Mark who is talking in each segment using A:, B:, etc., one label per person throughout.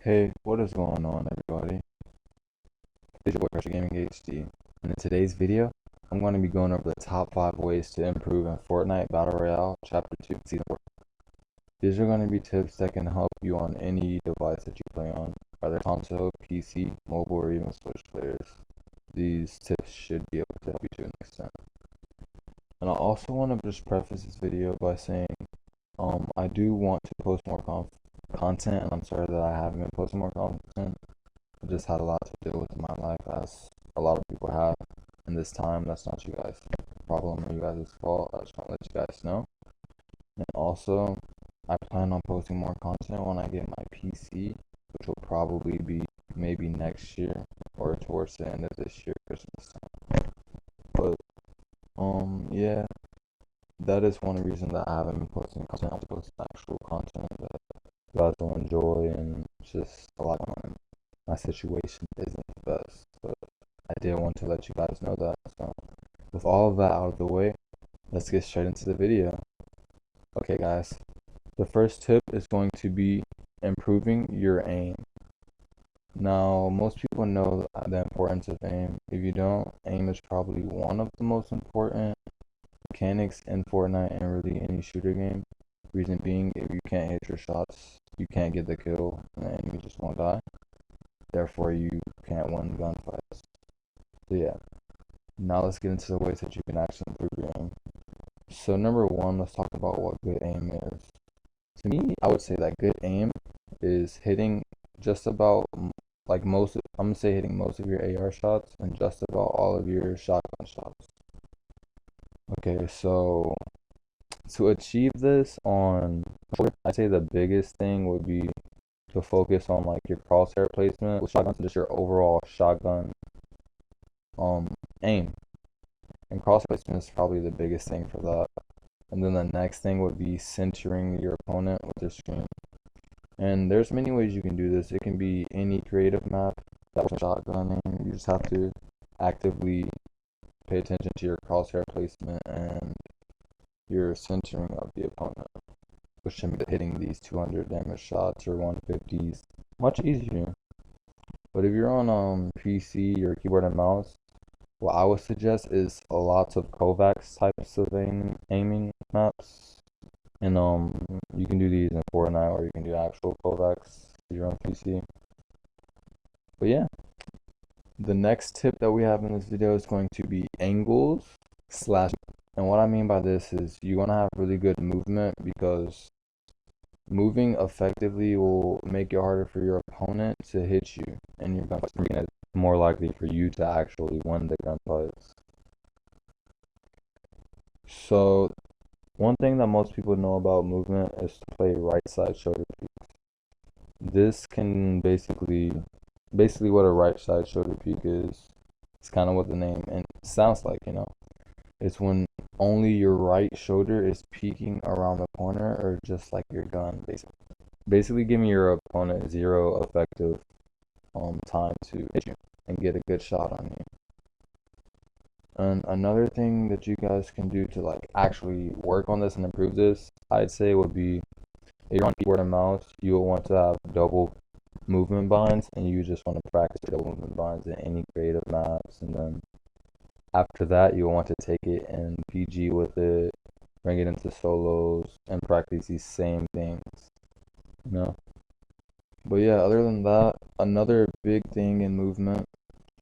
A: Hey, what is going on, everybody? It's your boy CrusherGamingHD, and in today's video, I'm going to be going over the top 5 ways to improve in Fortnite Battle Royale Chapter 2, Season 4. These are going to be tips that can help you on any device that you play on, whether console, PC, mobile, or even Switch players. These tips should be able to help you to an extent. And I also want to just preface this video by saying, I do want to post more content, and I'm sorry that I haven't been posting more content. I just had a lot to deal with in my life, as a lot of people have. And this time, that's not you guys' problem or you guys' fault. I just want to let you guys know. And also, I plan on posting more content when I get my PC, which will probably be maybe next year or towards the end of this year, Christmas time. But yeah, that is one reason that I haven't been posting content. I'm posting actual content that you guys will enjoy, and it's just a lot going on. My situation isn't the best, but I did want to let you guys know that. So, with all of that out of the way, let's get straight into the video. Okay, guys, the first tip is going to be improving your aim. Now, most people know the importance of aim. If you don't, aim is probably one of the most important mechanics in Fortnite and really any shooter game. Reason being, if you can't hit your shots, you can't get the kill, and the enemy just won't die. Therefore, you can't win gunfights. So yeah, now let's get into the ways that you can actually improve your aim. So number one, let's talk about what good aim is. To me, I would say that good aim is hitting just about like most. I'm gonna say hitting most of your AR shots and just about all of your shotgun shots. Okay, so to achieve this on, I'd say the biggest thing would be to focus on like your crosshair placement with shotguns and just your overall shotgun aim. And crosshair placement is probably the biggest thing for that. And then the next thing would be centering your opponent with your screen. And there's many ways you can do this. It can be any creative map that was shotgunning. You just have to actively pay attention to your crosshair placement and your centering of the opponent, which should be hitting these 200 damage shots or 150s much easier. But if you're on PC or keyboard and mouse, what I would suggest is a lot of Kovacs types of aiming maps. And you can do these in Fortnite, or you can do actual Kovacs if you're on PC. But yeah, the next tip that we have in this video is going to be angles slash. And what I mean by this is you want to have really good movement, because moving effectively will make it harder for your opponent to hit you, and your gunfights, making it more likely for you to actually win the gunfights. So one thing that most people know about movement is to play right side shoulder peek. This can basically what a right side shoulder peek is. It's kind of what the name and sounds like, It's when only your right shoulder is peeking around the corner, or just like your gun, basically. Basically giving your opponent zero effective time to hit you and get a good shot on you. And another thing that you guys can do to like actually work on this and improve this, I'd say, would be, if you're on keyboard and mouse, you will want to have double movement binds, and you just want to practice your double movement binds in any creative maps. And then after that, you'll want to take it and PG with it, bring it into solos, and practice these same things, But yeah, other than that, another big thing in movement,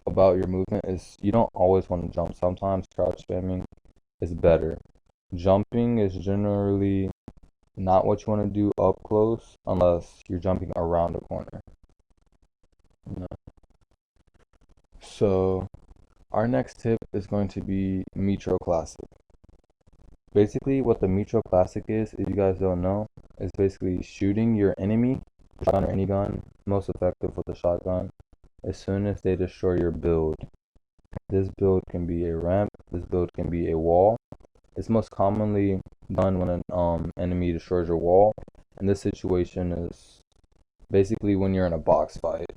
A: about your movement, is you don't always want to jump. Sometimes crouch spamming is better. Jumping is generally not what you want to do up close unless you're jumping around a corner. So our next tip is going to be Metro Classic. Basically, what the Metro Classic is, if you guys don't know, is basically shooting your enemy, shotgun or any gun, most effective with a shotgun, as soon as they destroy your build. This build can be a ramp, this build can be a wall. It's most commonly done when an enemy destroys your wall. And this situation is basically when you're in a box fight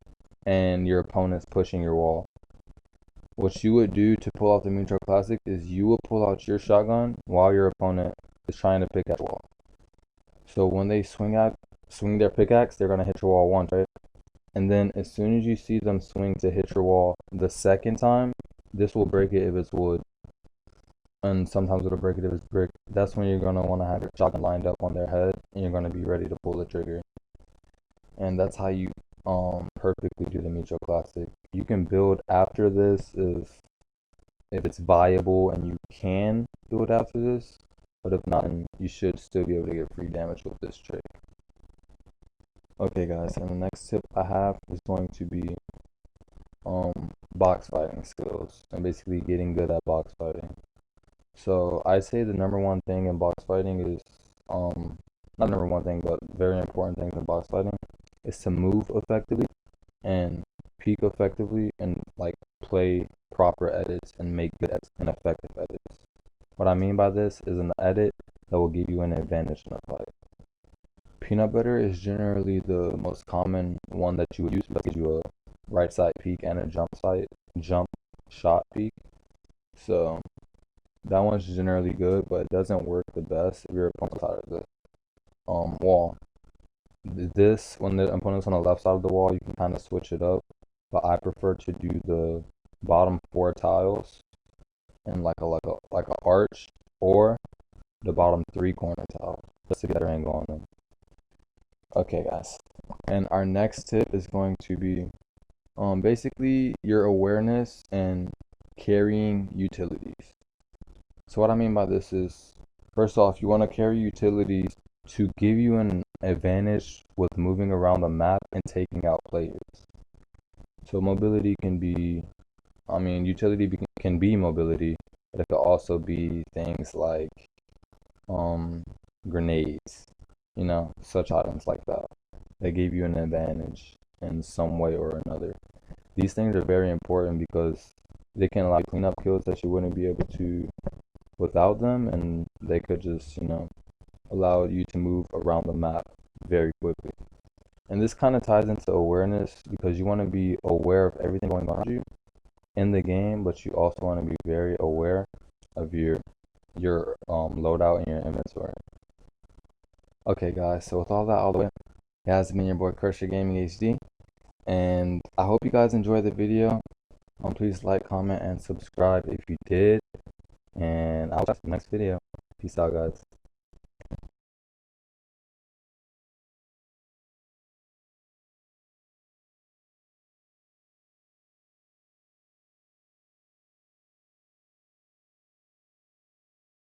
A: and your opponent's pushing your wall. What you would do to pull out the Metro Classic is you will pull out your shotgun while your opponent is trying to pick at your wall. So when they swing their pickaxe, they're gonna hit your wall once, right? And then as soon as you see them swing to hit your wall the second time, this will break it if it's wood, and sometimes it'll break it if it's brick. That's when you're gonna want to have your shotgun lined up on their head, and you're gonna be ready to pull the trigger. And that's how you perfectly do the Micho Classic. You can build after this if it's viable and you can do it after this, but if not, then you should still be able to get free damage with this trick. Okay guys, and the next tip I have is going to be box fighting skills and basically getting good at box fighting. So I'd say the number one thing in box fighting is not number one thing, but very important things in box fighting is to move effectively and peek effectively and like play proper edits and make good edits and effective edits. What I mean by this is an edit that will give you an advantage in a fight. Peanut butter is generally the most common one that you would use because it gives you a right side peek and a jump shot peek. So that one's generally good, but it doesn't work the best if your opponent's side of the wall. This, when the opponent's on the left side of the wall, you can kind of switch it up, but I prefer to do the bottom 4 tiles and like a arch, or the bottom 3 corner tiles just to get a angle on them. Okay guys, and our next tip is going to be basically your awareness and carrying utilities. So what I mean by this is, first off, you want to carry utilities to give you an advantage with moving around the map and taking out players. So mobility can be, utility can be mobility, but it could also be things like grenades, such items like that. They give you an advantage in some way or another. These things are very important because they can allow you to clean up kills that you wouldn't be able to without them, and they could just, allow you to move around the map very quickly. And this kind of ties into awareness because you want to be aware of everything going on around you in the game, but you also want to be very aware of your loadout and your inventory. Okay guys, so with all that out of the way, it has been your boy CrusherGamingHD, and I hope you guys enjoyed the video. Please like, comment, and subscribe if you did, and I'll see you in the next video. Peace out guys.